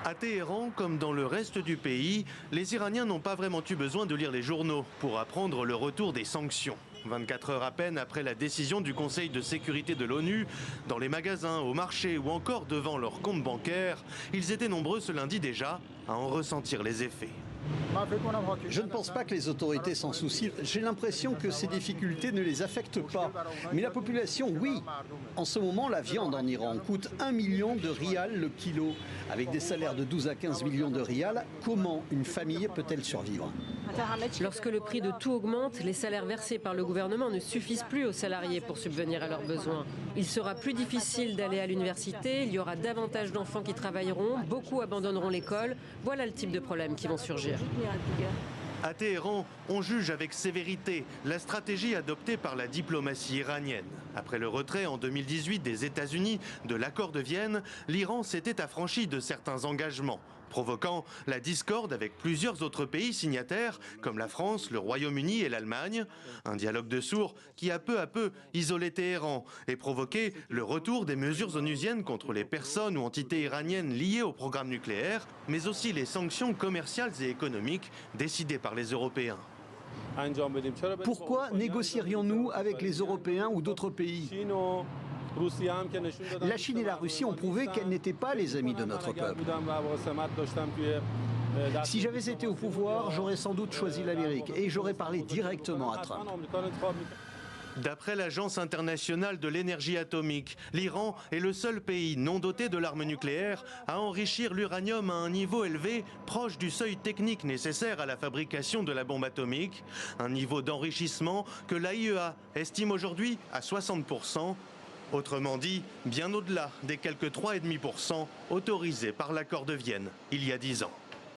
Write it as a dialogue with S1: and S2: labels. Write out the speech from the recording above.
S1: À Téhéran, comme dans le reste du pays, les Iraniens n'ont pas vraiment eu besoin de lire les journaux pour apprendre le retour des sanctions. 24 heures à peine après la décision du Conseil de sécurité de l'ONU, dans les magasins, au marché ou encore devant leurs comptes bancaires, ils étaient nombreux ce lundi déjà à en ressentir les effets.
S2: Je ne pense pas que les autorités s'en soucient. J'ai l'impression que ces difficultés ne les affectent pas. Mais la population, oui. En ce moment, la viande en Iran coûte 1 million de rials le kilo. Avec des salaires de 12 à 15 millions de rials, comment une famille peut-elle survivre?
S3: Lorsque le prix de tout augmente, les salaires versés par le gouvernement ne suffisent plus aux salariés pour subvenir à leurs besoins. Il sera plus difficile d'aller à l'université, il y aura davantage d'enfants qui travailleront, beaucoup abandonneront l'école. Voilà le type de problèmes qui vont surgir.
S1: À Téhéran, on juge avec sévérité la stratégie adoptée par la diplomatie iranienne. Après le retrait en 2018 des États-Unis de l'accord de Vienne, l'Iran s'était affranchi de certains engagements, provoquant la discorde avec plusieurs autres pays signataires comme la France, le Royaume-Uni et l'Allemagne. Un dialogue de sourds qui a peu à peu isolé Téhéran et provoqué le retour des mesures onusiennes contre les personnes ou entités iraniennes liées au programme nucléaire, mais aussi les sanctions commerciales et économiques décidées par les Européens.
S2: Pourquoi négocierions-nous avec les Européens ou d'autres pays? La Chine et la Russie ont prouvé qu'elles n'étaient pas les amis de notre peuple. Si j'avais été au pouvoir, j'aurais sans doute choisi l'Amérique et j'aurais parlé directement à Trump.
S1: D'après l'Agence internationale de l'énergie atomique, l'Iran est le seul pays non doté de l'arme nucléaire à enrichir l'uranium à un niveau élevé, proche du seuil technique nécessaire à la fabrication de la bombe atomique, un niveau d'enrichissement que l'AIEA estime aujourd'hui à 60%, autrement dit, bien au-delà des quelques 3,5% autorisés par l'accord de Vienne il y a 10 ans.